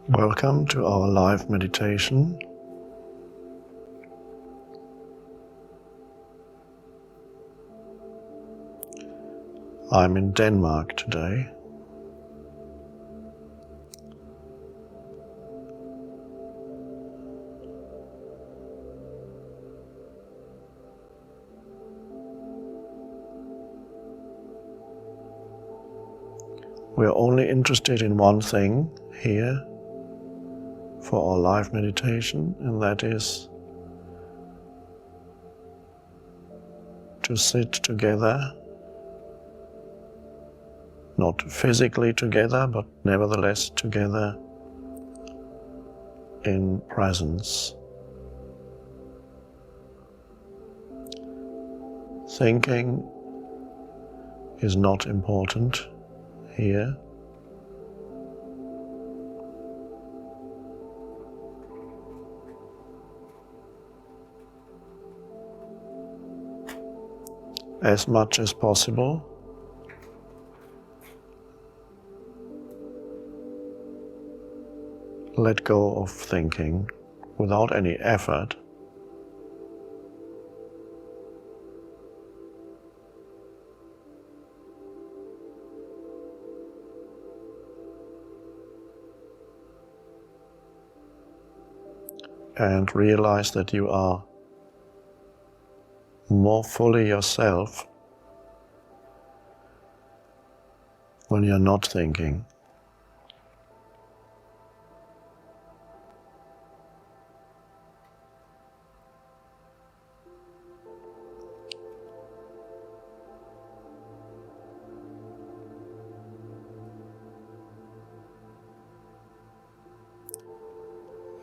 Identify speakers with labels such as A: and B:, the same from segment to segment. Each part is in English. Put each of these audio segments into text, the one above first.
A: Welcome to our live meditation. I'm in Denmark today. We're only interested in one thing here for our live meditation, and that is to sit together, not physically together, but nevertheless together in presence. Thinking is not important here. As much as possible, let go of thinking without any effort. And realize that you are more fully yourself when you're not thinking.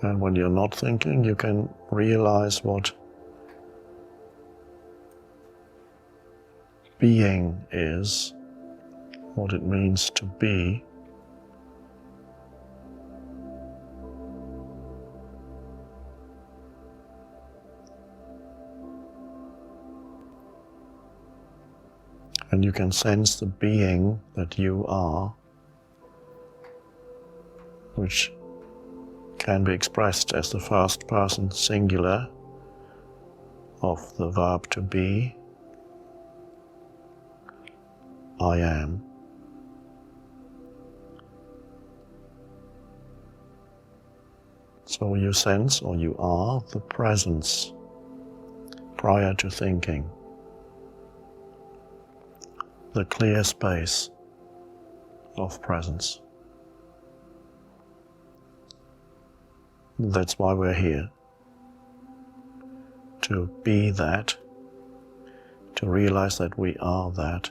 A: And when you're not thinking, you can realize what being is, what it means to be. And you can sense the being that you are, which can be expressed as the first person singular of the verb to be. I am. So you sense, or you are, the presence prior to thinking, the clear space of presence. That's why we're here, to be that, to realize that we are that.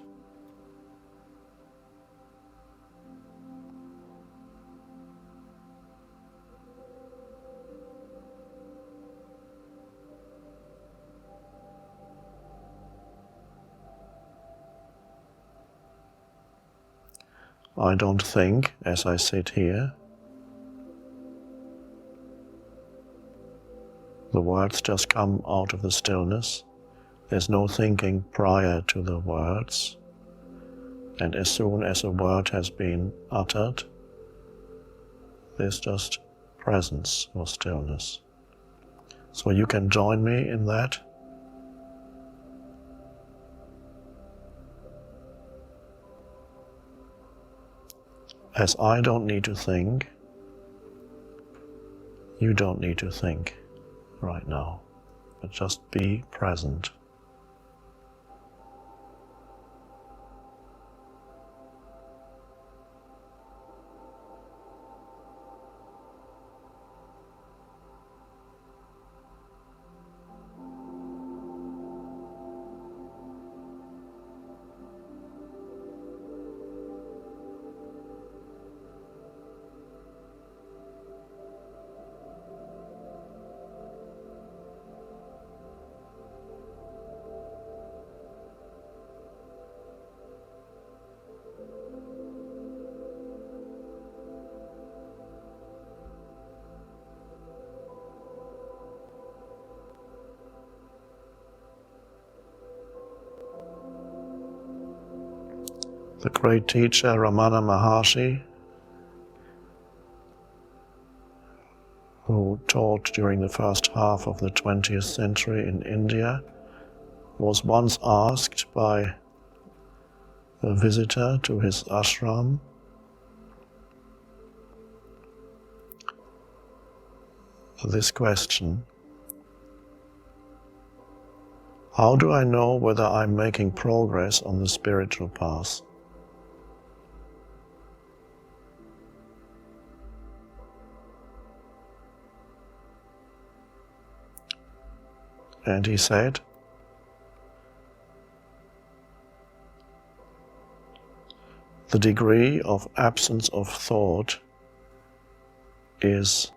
A: I don't think as I sit here. The words just come out of the stillness. There's no thinking prior to the words. And as soon as a word has been uttered, there's just presence or stillness. So you can join me in that. As I don't need to think, you don't need to think right now, but just be present. The great teacher Ramana Maharshi who taught during the first half of the 20th century in India, was once asked by a visitor to his ashram this question: how do I know whether I'm making progress on the spiritual path? And he said, the degree of absence of thought is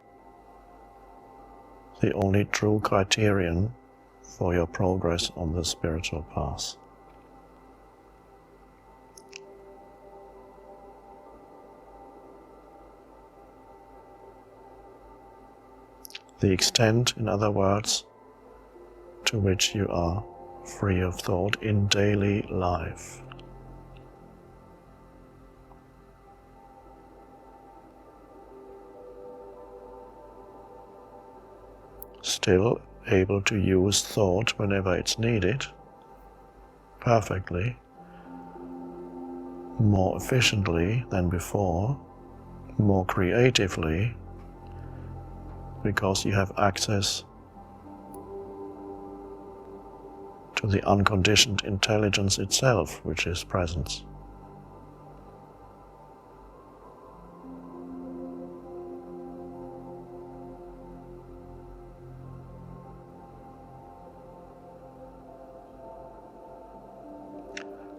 A: the only true criterion for your progress on the spiritual path. The extent, in other words, to which you are free of thought in daily life. Still able to use thought whenever it's needed, perfectly, more efficiently than before, more creatively, because you have access to the unconditioned intelligence itself, which is presence.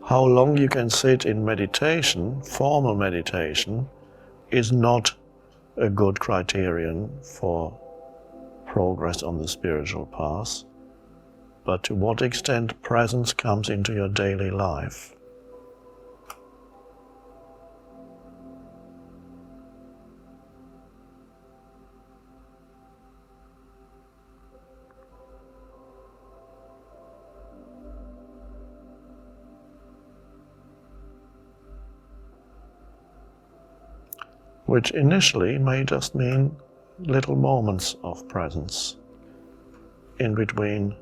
A: How long you can sit in meditation, formal meditation, is not a good criterion for progress on the spiritual path, but to what extent presence comes into your daily life. Which initially may just mean little moments of presence in between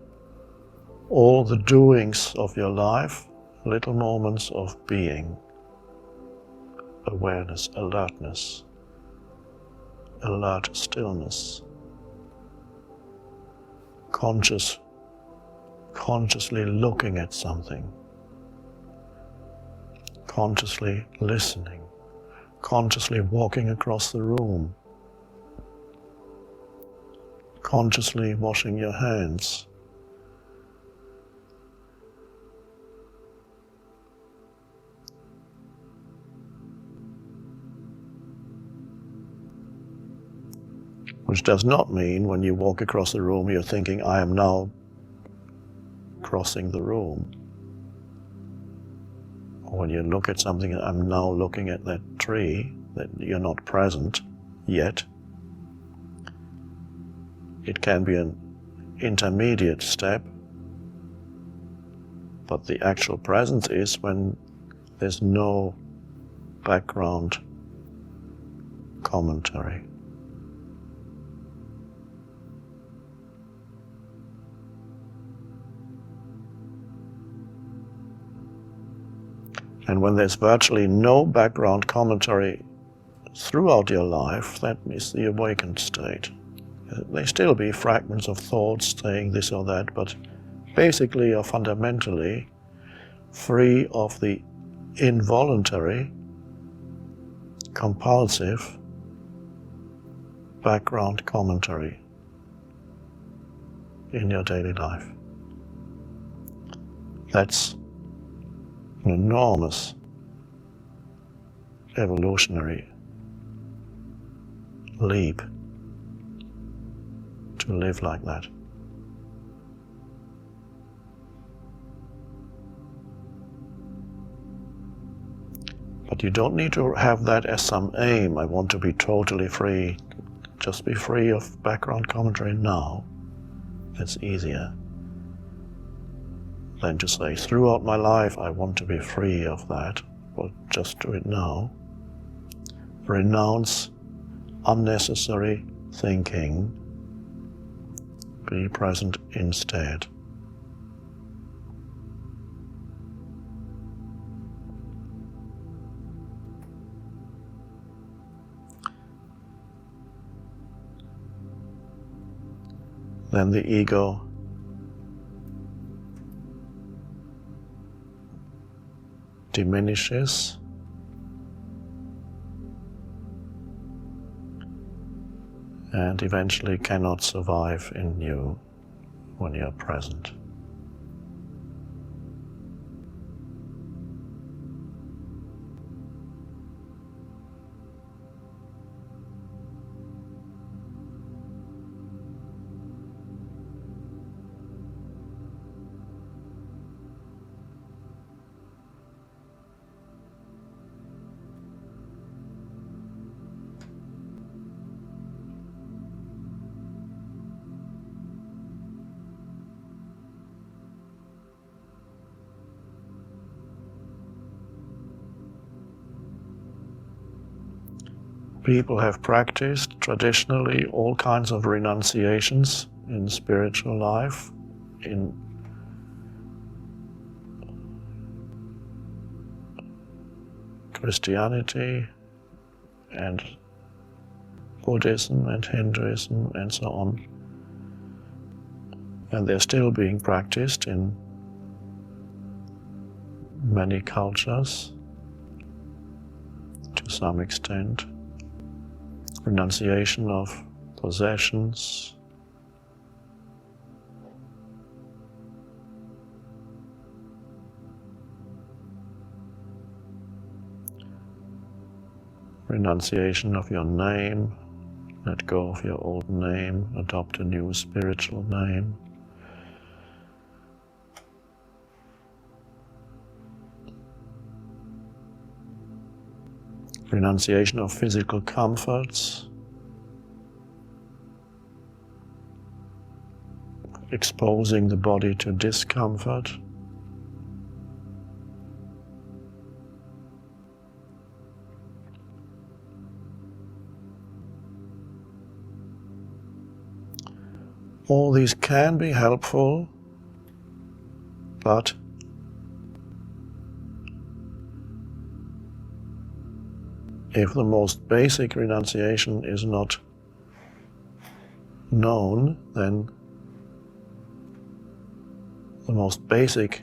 A: all the doings of your life, little moments of being, awareness, alertness, alert stillness, consciously looking at something, consciously listening, consciously walking across the room, consciously washing your hands, which does not mean when you walk across the room you're thinking, I am now crossing the room. Or when you look at something, I'm now looking at that tree, that you're not present yet. It can be an intermediate step, but the actual presence is when there's no background commentary. And when there's virtually no background commentary throughout your life, that is the awakened state. There still be fragments of thoughts saying this or that, but basically you're fundamentally free of the involuntary, compulsive background commentary in your daily life. That's an enormous evolutionary leap to live like that. But you don't need to have that as some aim. I want to be totally free. Just be free of background commentary now. That's easier than to say, throughout my life I want to be free of that. Well, just do it now. Renounce unnecessary thinking. Be present instead. Then the ego diminishes, and eventually cannot survive in you when you're present. People have practiced traditionally all kinds of renunciations in spiritual life, in Christianity and Buddhism and Hinduism and so on. And they're still being practiced in many cultures to some extent. Renunciation of possessions, renunciation of your name, let go of your old name, adopt a new spiritual name. Renunciation of physical comforts, exposing the body to discomfort. All these can be helpful, but if the most basic renunciation is not known, then the most basic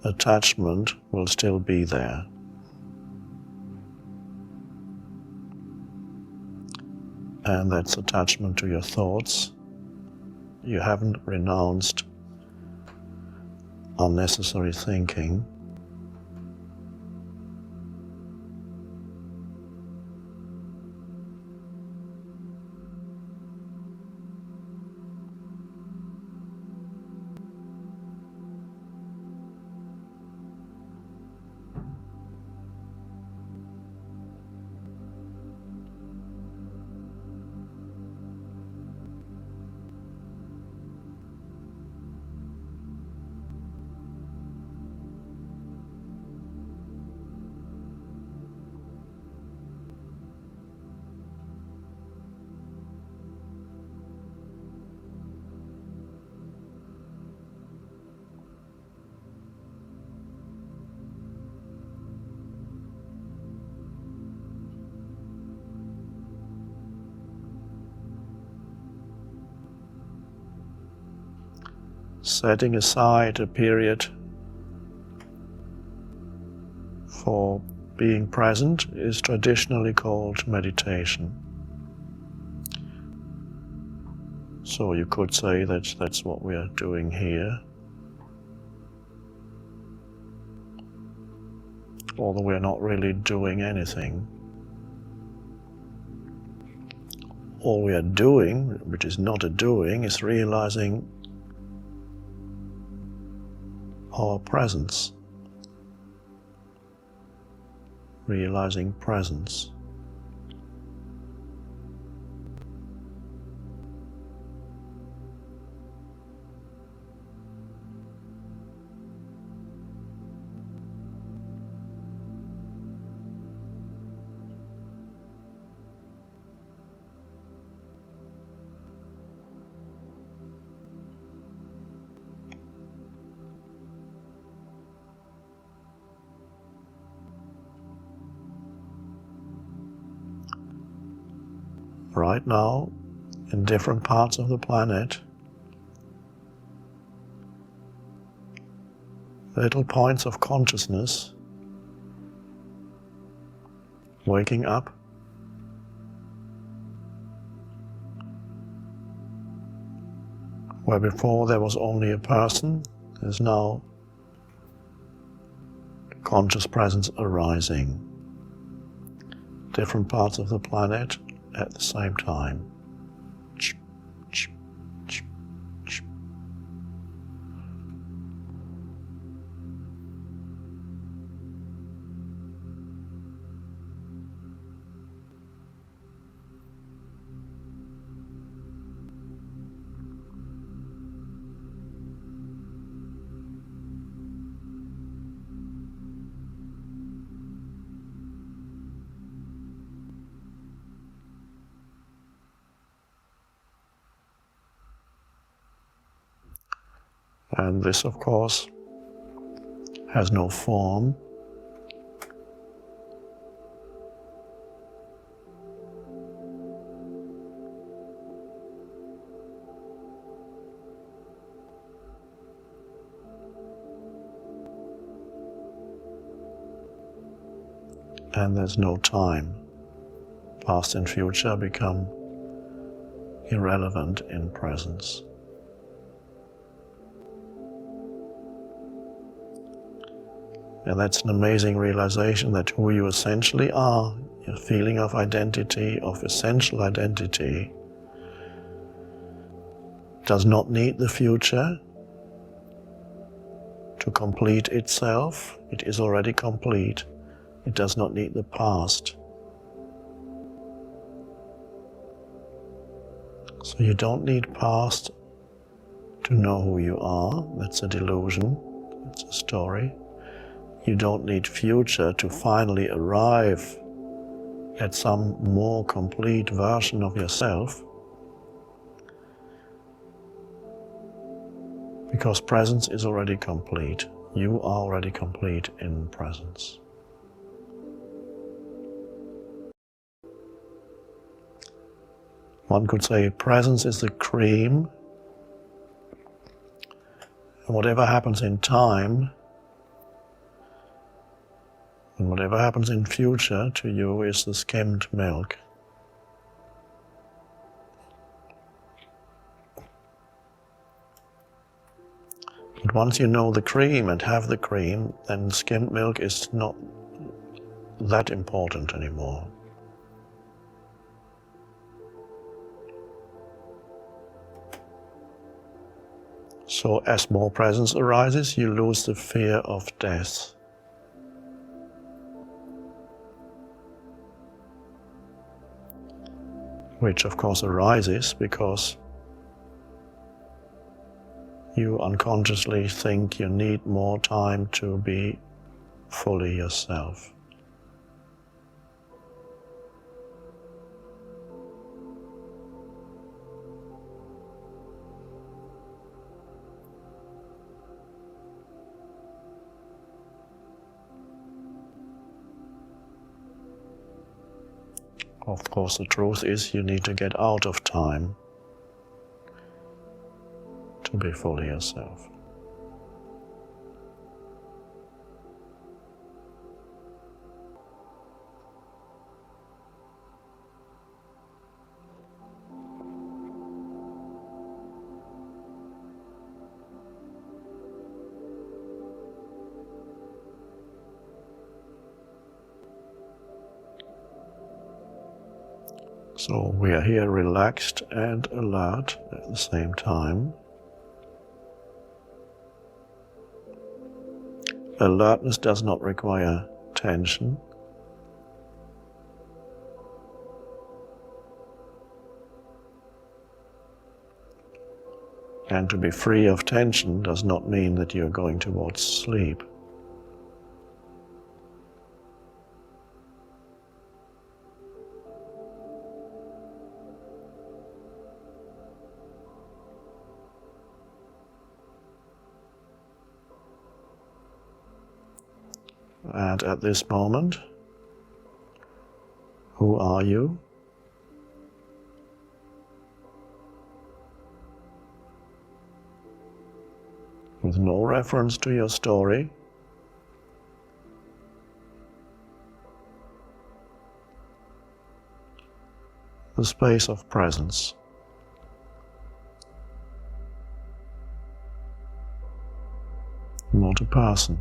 A: attachment will still be there. And that's attachment to your thoughts. You haven't renounced unnecessary thinking. Setting aside a period for being present is traditionally called meditation. So you could say that that's what we are doing here. Although we're not really doing anything. All we are doing, which is not a doing, is realizing our presence, realizing presence. right now, in different parts of the planet, little points of consciousness waking up, where before there was only a person, there's now conscious presence arising. Different parts of the planet at the same time. And this, of course, has no form. And there's no time. Past and future become irrelevant in presence. And that's an amazing realization that who you essentially are, your feeling of identity, of essential identity, does not need the future to complete itself. It is already complete. It does not need the past. So you don't need past to know who you are. That's a delusion. It's a story. You don't need future to finally arrive at some more complete version of yourself, because presence is already complete. You are already complete in presence. One could say presence is the cream, and whatever happens in time and whatever happens in future to you is the skimmed milk. But once you know the cream and have the cream, then skimmed milk is not that important anymore. So as more presence arises, you lose the fear of death. Which of course arises because you unconsciously think you need more time to be fully yourself. Of course, the truth is you need to get out of time to be fully yourself. So we are here relaxed and alert at the same time. Alertness does not require tension. And to be free of tension does not mean that you're going towards sleep. And at this moment, who are you? with no reference to your story. The space of presence. Not a person.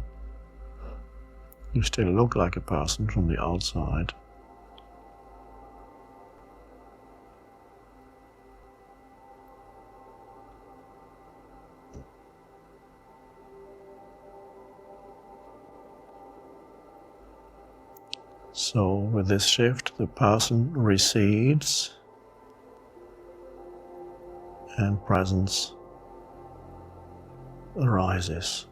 A: You still look like a person from the outside. So with this shift, the person recedes and presence arises.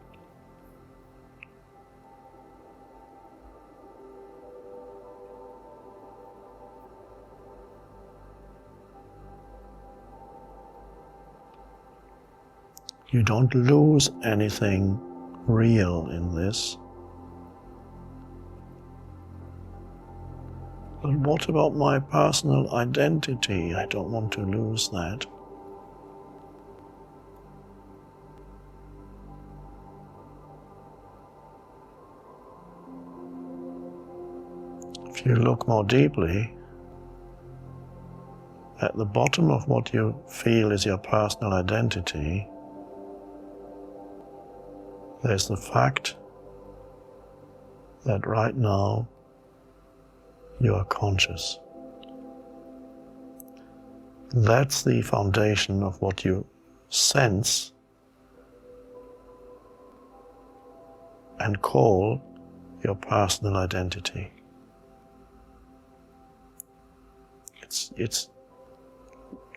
A: You don't lose anything real in this. But what about my personal identity? I don't want to lose that. If you look more deeply, at the bottom of what you feel is your personal identity, there's the fact that right now you are conscious. That's the foundation of what you sense and call your personal identity. It's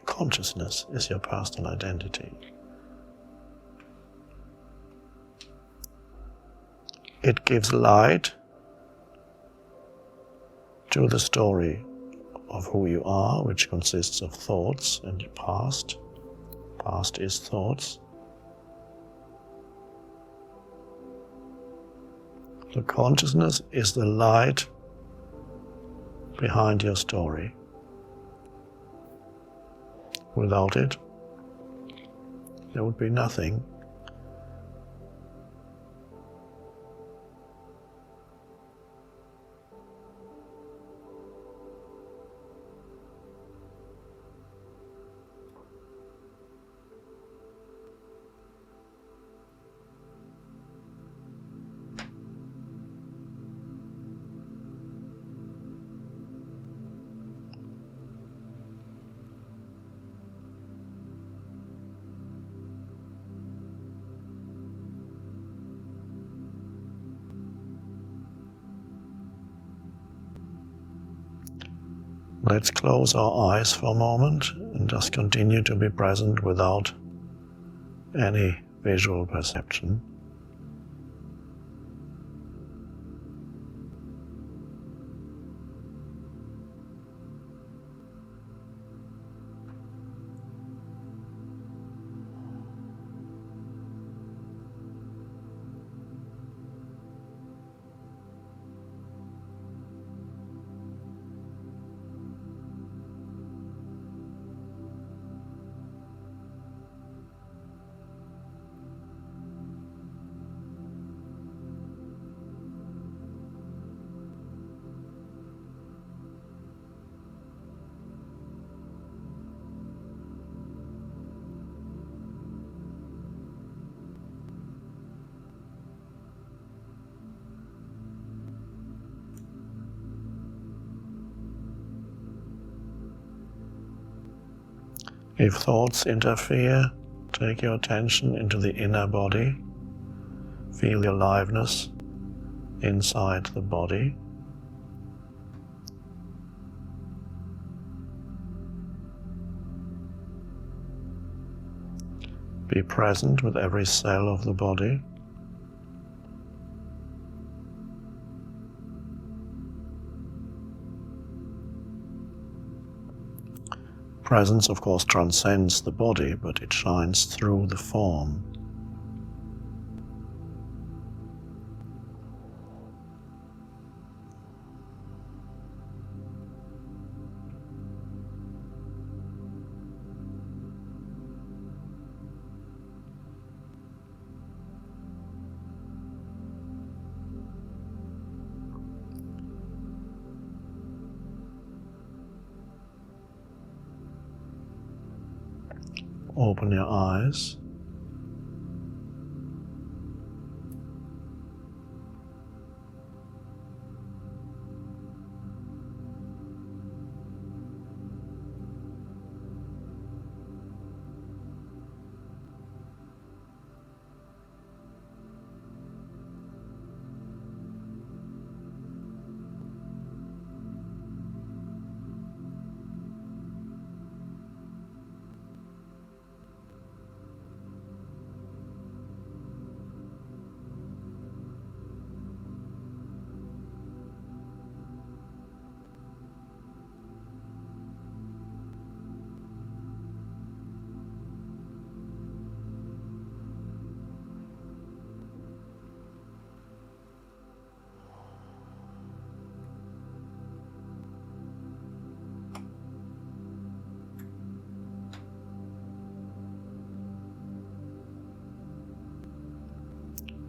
A: consciousness is your personal identity. It gives light to the story of who you are, which consists of thoughts and your past. Past is thoughts. The consciousness is the light behind your story. Without it, there would be nothing. Let's close our eyes for a moment and just continue to be present without any visual perception. If thoughts interfere, take your attention into the inner body. Feel the aliveness inside the body. Be present with every cell of the body. Presence, of course, transcends the body, but it shines through the form. open your eyes.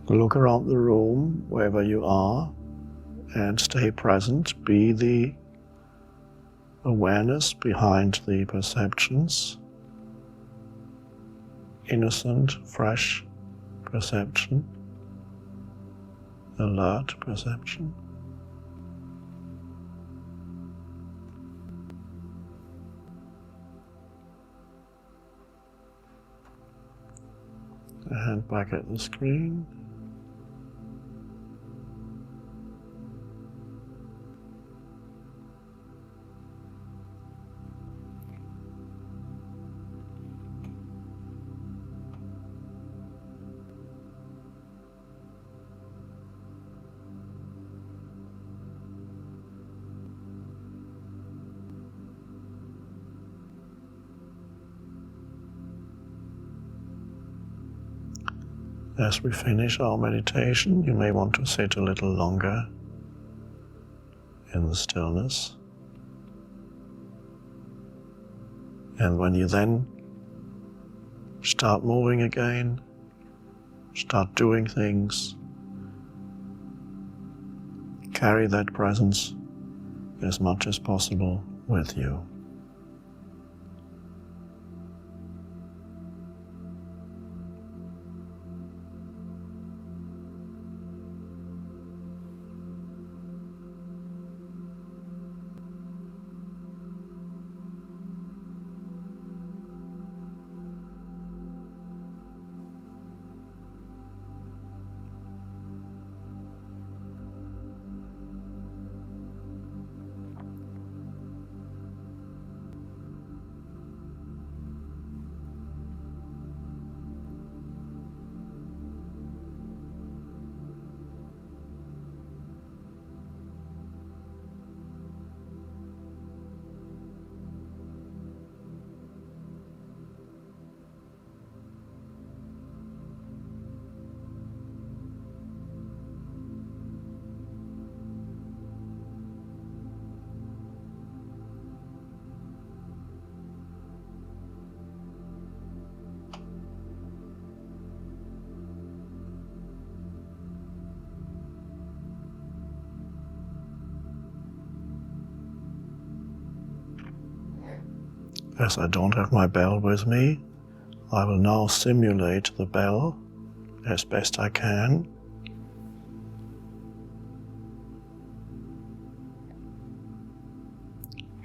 A: Look around the room, wherever you are, and stay present. Be the awareness behind the perceptions. Innocent, fresh perception. Alert perception. A hand back at the screen. As we finish our meditation, you may want to sit a little longer in the stillness. And when you then start moving again, start doing things, carry that presence as much as possible with you. As I don't have my bell with me, I will now simulate the bell as best I can.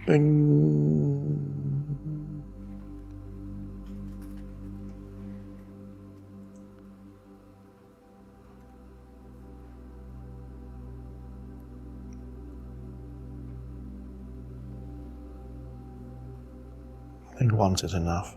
A: Bing. I think once is enough.